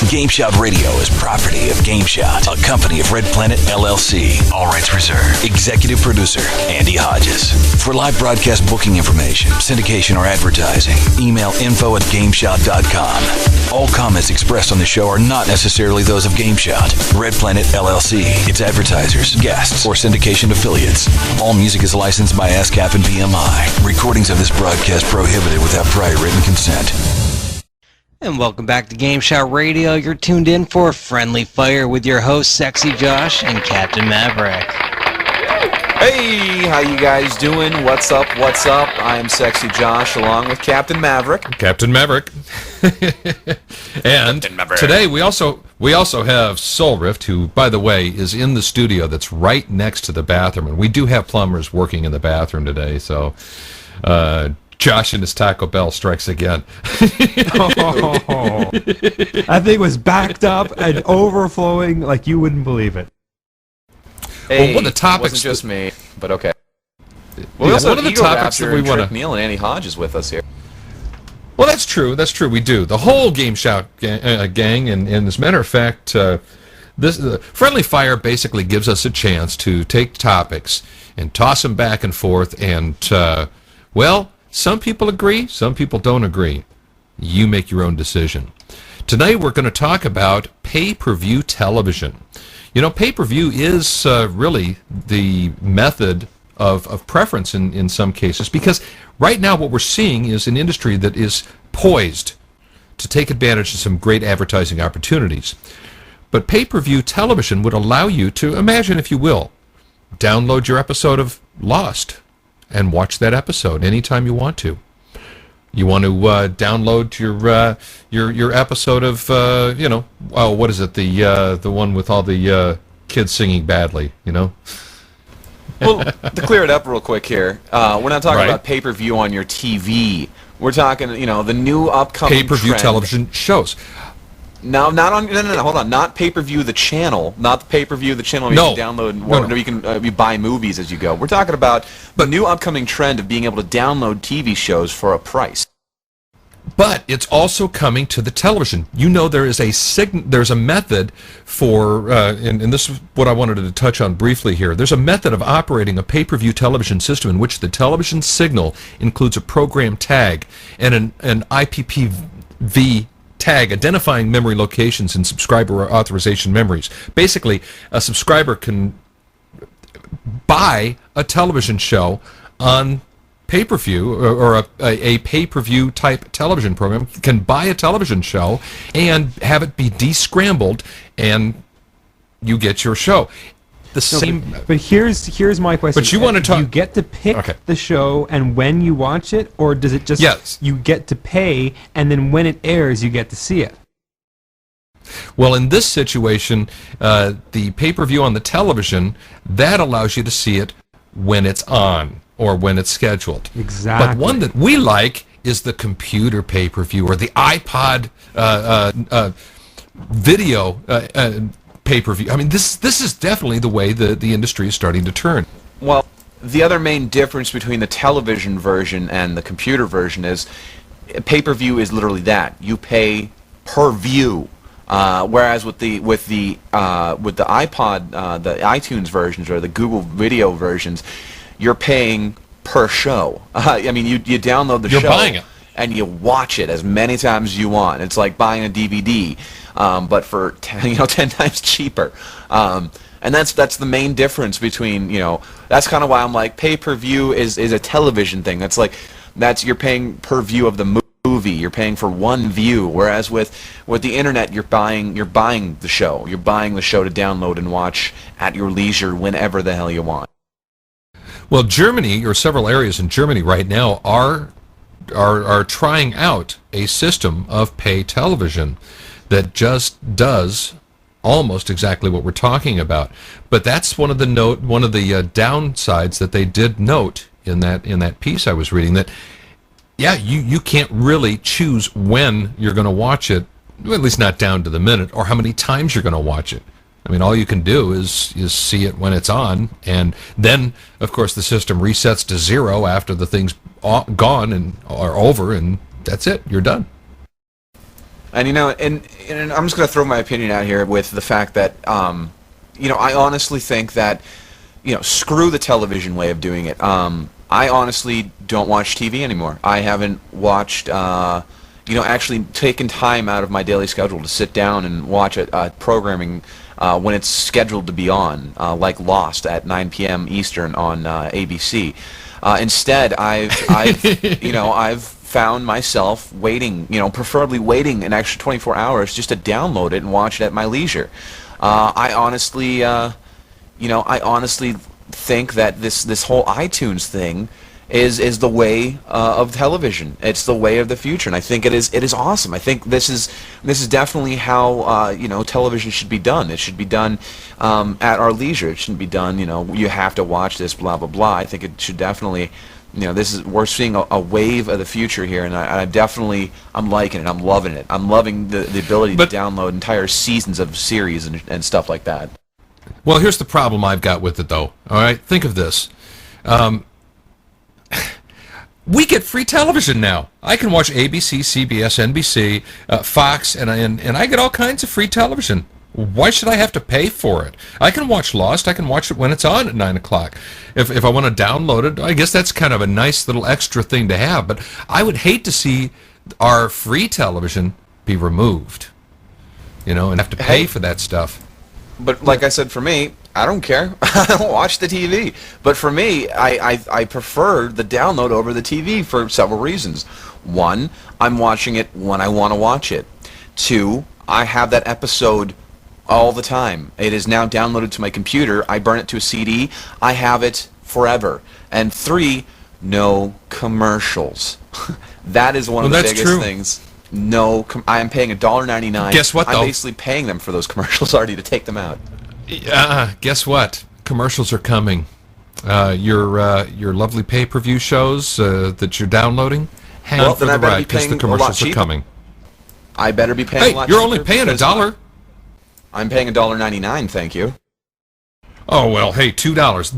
GameSHOUT Radio is property of GameSHOUT, a company of Red Planet LLC. All rights reserved. Executive producer, Andy Hodges. For live broadcast booking information, syndication, or advertising, email info@GameSHOUT.com. All comments expressed on the show are not necessarily those of GameSHOUT, Red Planet LLC, its advertisers, guests, or syndication affiliates. All music is licensed by ASCAP and BMI. Recordings of this broadcast prohibited without prior written consent. And welcome back to GameSHOUT Radio. You're tuned in for Friendly Fire with your hosts, SexyJosh and Captain Maverick. Hey, how you guys doing? What's up? What's up? I am SexyJosh along with Captain Maverick. Captain Maverick. And Captain Maverick. Today we also have Soulrift, who, by the way, is in the studio that's right next to the bathroom. And we do have plumbers working in the bathroom today, so Josh and his Taco Bell strikes again. That thing was backed up and overflowing like you wouldn't believe it. Hey, well, one of the topics it wasn't just me, but okay. Well, we also one of the topics that we want to... TrickNeal and Andy Hodges with us here. Well, that's true. That's true. We do. The whole GameSHOUT gang, and as a matter of fact, this Friendly Fire basically gives us a chance to take topics and toss them back and forth, and, well, some people agree, some people don't agree. You make your own decision. Tonight we're going to talk about pay-per-view television. You know, pay-per-view is really the method of preference in some cases, because right now what we're seeing is an industry that is poised to take advantage of some great advertising opportunities. But pay-per-view television would allow you to, imagine if you will, download your episode of Lost and watch that episode anytime you want to. You want to download your episode of what is it, the one with all the kids singing badly, you know? Well, to clear it up real quick here, we're not talking about pay-per-view on your TV. We're talking, the new upcoming pay-per-view television shows. No, hold on. Not pay-per-view the channel. Not the pay-per-view the channel where you can download or you can you buy movies as you go. We're talking about the new upcoming trend of being able to download TV shows for a price. But it's also coming to the television. You know, there is there's a method for, and this is what I wanted to touch on briefly here. There's a method of operating a pay-per-view television system in which the television signal includes a program tag and an IPPV tag identifying memory locations and subscriber authorization memories. Basically, a subscriber can buy a television show on pay-per-view or a pay-per-view type television program, can buy a television show and have it be descrambled, and you get your show. But here's my question. But you want to talk? You get to pick the show and when you watch it, or does it just you get to pay and then when it airs you get to see it? Well, in this situation, the pay-per-view on the television, that allows you to see it when it's on or when it's scheduled. Exactly. But one that we like is the computer pay-per-view or the iPod video pay-per-view. I mean, this is definitely the way the industry is starting to turn. Well, the other main difference between the television version and the computer version is pay-per-view is literally that. You pay per view. Whereas with the iPod, the iTunes versions or the Google Video versions, you're paying per show. I mean, you download the show. You're buying it. And you watch it as many times as you want. It's like buying a DVD, but for 10 times cheaper. And that's the main difference between, that's kind of why I'm like pay-per-view is a television thing. You're paying per view of the movie. You're paying for one view, whereas with the internet, you're buying the show. You're buying the show to download and watch at your leisure whenever the hell you want. Well, Germany, or several areas in Germany right now, are trying out a system of pay television that just does almost exactly what we're talking about. But that's one of the downsides that they did note in that piece I was reading, that you can't really choose when you're going to watch it, at least not down to the minute, or how many times you're going to watch it. I mean, all you can do is see it when it's on, and then, of course, the system resets to 0 after the thing's gone and or over, and that's it. You're done. And and I'm just going to throw my opinion out here with the fact that I honestly think that screw the television way of doing it. I honestly don't watch TV anymore. I haven't watched actually taken time out of my daily schedule to sit down and watch programming when it's scheduled to be on, like Lost at 9 p.m. Eastern on ABC. Instead, I've found myself waiting, preferably waiting an extra 24 hours just to download it and watch it at my leisure. I honestly think that this whole iTunes thing is the way of television. It's the way of the future, and I think it is awesome. I think this is definitely how television should be done. It should be done at our leisure. It shouldn't be done. You have to watch this, blah blah blah. I think it should definitely. We're seeing a wave of the future here, and I'm liking it. I'm loving it. I'm loving the ability to download entire seasons of series and stuff like that. Well, here's the problem I've got with it, though. All right, think of this. We get free television now. I can watch ABC, CBS, NBC, Fox, and I get all kinds of free television. Why should I have to pay for it? I can watch Lost. I can watch it when it's on at 9 o'clock. If I want to download it, I guess that's kind of a nice little extra thing to have. But I would hate to see our free television be removed, and have to pay for that stuff. But like I said, for me, I don't care. I don't watch the TV. But for me, I prefer the download over the TV for several reasons. One, I'm watching it when I want to watch it. Two, I have that episode all the time. It is now downloaded to my computer. I burn it to a CD. I have it forever. And three, no commercials. That is one of the biggest things. I am paying $1.99. Guess what, though? I'm basically paying them for those commercials already to take them out. Guess what? Commercials are coming. Your lovely pay-per-view shows that you're downloading, hang on for the ride because the commercials are coming. I better be paying a lot cheaper. Hey, you're only paying $1. I'm paying $1.99, thank you. Oh, well, hey, $2.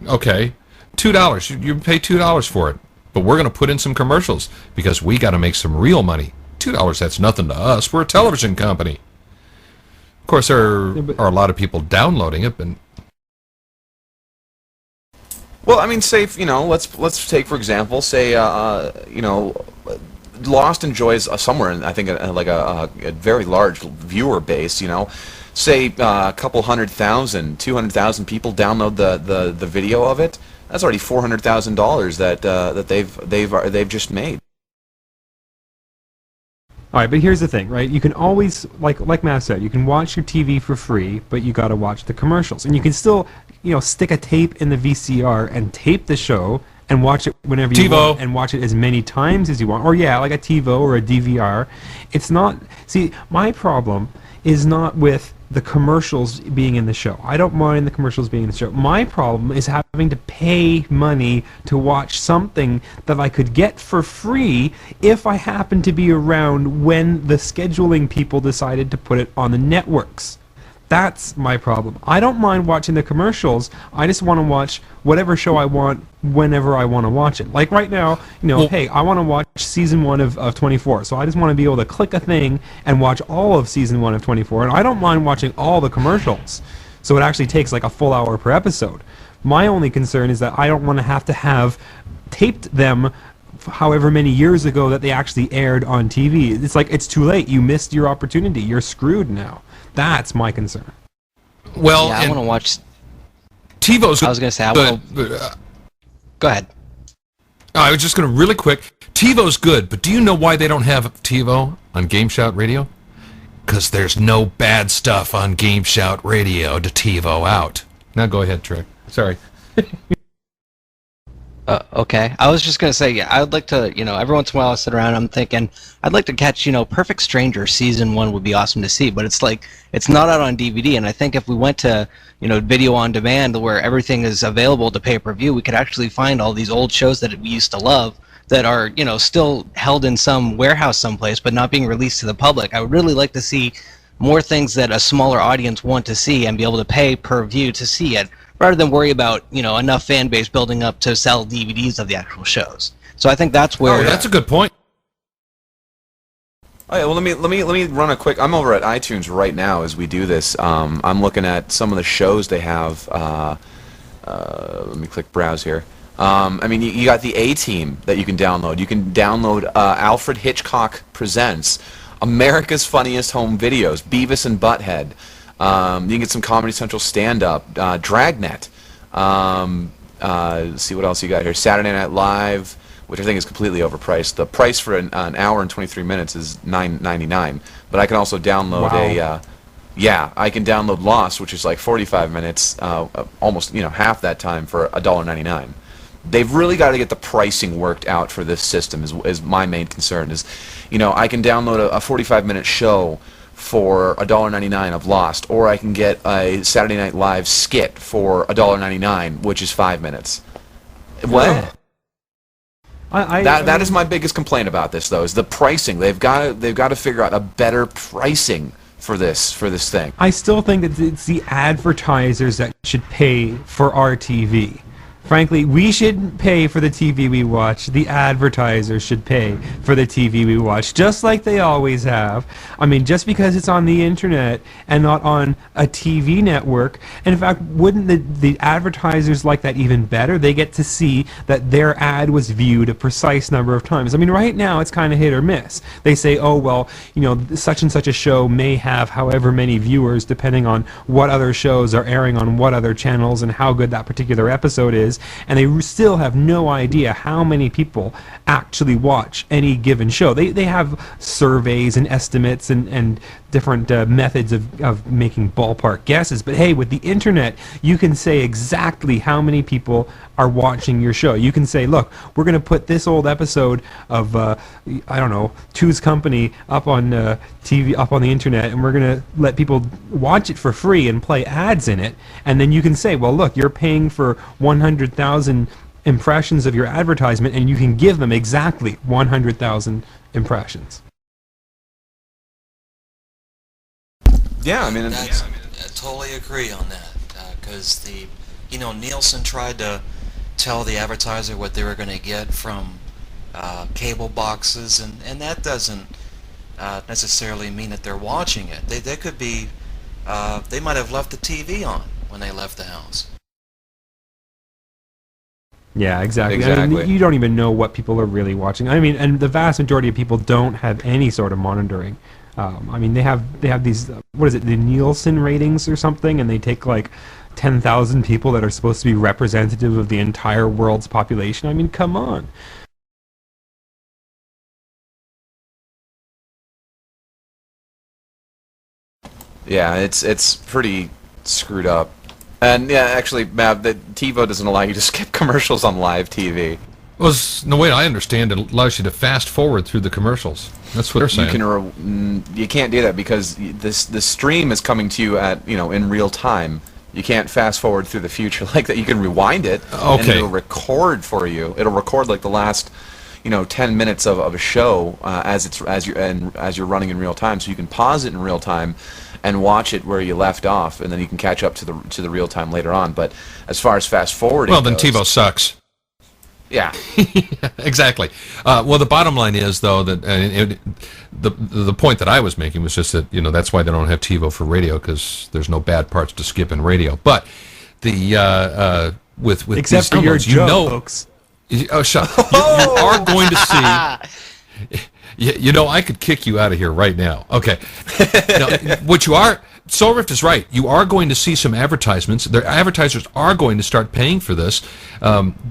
Okay, $2. You pay $2 for it. But we're going to put in some commercials because we got to make some real money. $2, that's nothing to us. We're a television company. Of course, there are a lot of people downloading it, but... Well, I mean, say, let's take, for example, say, Lost enjoys somewhere, I think, a very large viewer base, Say a couple 100,000, 200,000 people download the video of it. That's already $400,000 that they've just made. All right, but here's the thing, right? You can always, like Matt said, you can watch your TV for free, but you got to watch the commercials, and you can still, stick a tape in the VCR and tape the show and watch it whenever you want, and watch it as many times as you want, or like a TiVo or a DVR. It's not. See, my problem is not with the commercials being in the show. I don't mind the commercials being in the show. My problem is having to pay money to watch something that I could get for free if I happen to be around when the scheduling people decided to put it on the networks. That's my problem. I don't mind watching the commercials. I just want to watch whatever show I want whenever I want to watch it. Like right now, hey, I want to watch season 1 of 24. So I just want to be able to click a thing and watch all of season 1 of 24. And I don't mind watching all the commercials. So it actually takes like a full hour per episode. My only concern is that I don't want to have taped them however many years ago that they actually aired on TV. It's like, it's too late. You missed your opportunity. You're screwed now. That's my concern. Well, yeah, I want to watch TiVo's. I was going to say, I want Go ahead. I was just going to really quick. TiVo's good, but do you know why they don't have TiVo on GameSHOUT Radio? Because there's no bad stuff on GameSHOUT Radio to TiVo out. Now go ahead, Trick. Sorry. Okay. I was just going to say, yeah, I would like to, every once in a while I sit around and I'm thinking, I'd like to catch, Perfect Stranger Season 1 would be awesome to see, but it's like, it's not out on DVD, and I think if we went to, video on demand where everything is available to pay-per-view, we could actually find all these old shows that we used to love that are, still held in some warehouse someplace but not being released to the public. I would really like to see more things that a smaller audience want to see and be able to pay per view to see it, rather than worry about, enough fan base building up to sell DVDs of the actual shows. So I think that's where... Oh, that's a good point. Oh yeah, well let me run a quick. I'm over at iTunes right now as we do this. I'm looking at some of the shows they have. Let me click browse here. I mean, you got the A-Team that you can download. You can download Alfred Hitchcock Presents, America's Funniest Home Videos, Beavis and Butthead. You can get some Comedy Central stand-up, Dragnet. Let's see what else you got here. Saturday Night Live, which I think is completely overpriced. The price for an hour and 23 minutes is $9.99. But I can also download I can download Lost, which is like 45 minutes, almost half that time for $1.99. They've really got to get the pricing worked out for this system. Is my main concern. Is I can download a 45-minute show for $1.99 of Lost, or I can get a Saturday Night Live skit for $1.99, which is 5 minutes. What? That is my biggest complaint about this, though, is the pricing. They've got to figure out a better pricing for this thing. I still think that it's the advertisers that should pay for our TV. Frankly, we shouldn't pay for the TV we watch. The advertisers should pay for the TV we watch, just like they always have. I mean, just because it's on the internet and not on a TV network. And in fact, wouldn't the advertisers like that even better? They get to see that their ad was viewed a precise number of times. I mean, right now it's kind of hit or miss. They say, oh, well, such and such a show may have however many viewers, depending on what other shows are airing on what other channels and how good that particular episode is. And they still have no idea how many people actually watch any given show. They have surveys and estimates and different methods of making ballpark guesses. But hey, with the internet, you can say exactly how many people are watching your show. You can say, look, we're going to put this old episode of, Two's Company up on TV, up on the internet, and we're going to let people watch it for free and play ads in it. And then you can say, well, look, you're paying for 100,000 impressions of your advertisement, and you can give them exactly 100,000 impressions. Yeah, I mean, I totally agree on that, because Nielsen tried to tell the advertiser what they were going to get from cable boxes, and that doesn't necessarily mean that they're watching it. They could be, they might have left the TV on when they left the house. Yeah, exactly. I mean, you don't even know what people are really watching. I mean, and the vast majority of people don't have any sort of monitoring. I mean, they have these, the Nielsen ratings or something, and they take like 10,000 people that are supposed to be representative of the entire world's population. I mean, come on. Yeah, it's pretty screwed up. And yeah, actually, Mav, the TiVo doesn't allow you to skip commercials on live TV. Well, no way I understand it allows you to fast forward through the commercials. That's what they're saying. You can't do that because the stream is coming to you at in real time. You can't fast forward through the future like that. You can rewind it, and it'll record for you. It'll record like the last 10 minutes of a show as you're running in real time. So you can pause it in real time and watch it where you left off, and then you can catch up to the real time later on. But as far as fast forwarding, well, then TiVo sucks. Yeah, exactly. Well, the bottom line is, though, that the point that I was making was just that that's why they don't have TiVo for radio, because there's no bad parts to skip in radio. But the with except for your jokes. Oh, shut up. You are going to see. I could kick you out of here right now. Okay. Soulrift is right. You are going to see some advertisements. The advertisers are going to start paying for this.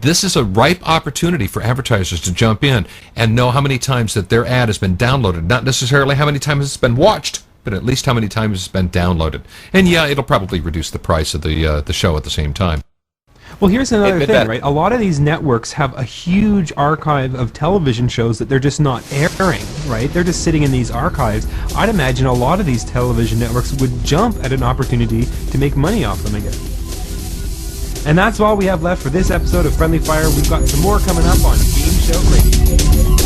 This is a ripe opportunity for advertisers to jump in and know how many times that their ad has been downloaded. Not necessarily how many times it's been watched, but at least how many times it's been downloaded. And yeah, it'll probably reduce the price of the show at the same time. Well, here's another thing, right? A lot of these networks have a huge archive of television shows that they're just not airing, right? They're just sitting in these archives. I'd imagine a lot of these television networks would jump at an opportunity to make money off them again. And that's all we have left for this episode of Friendly Fire. We've got some more coming up on GameSHOUT Radio.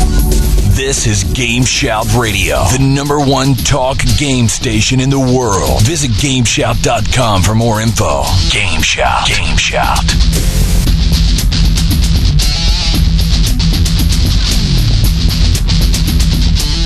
This is GameSHOUT Radio, the #1 talk game station in the world. Visit GameSHOUT.com for more info. GameSHOUT. GameSHOUT.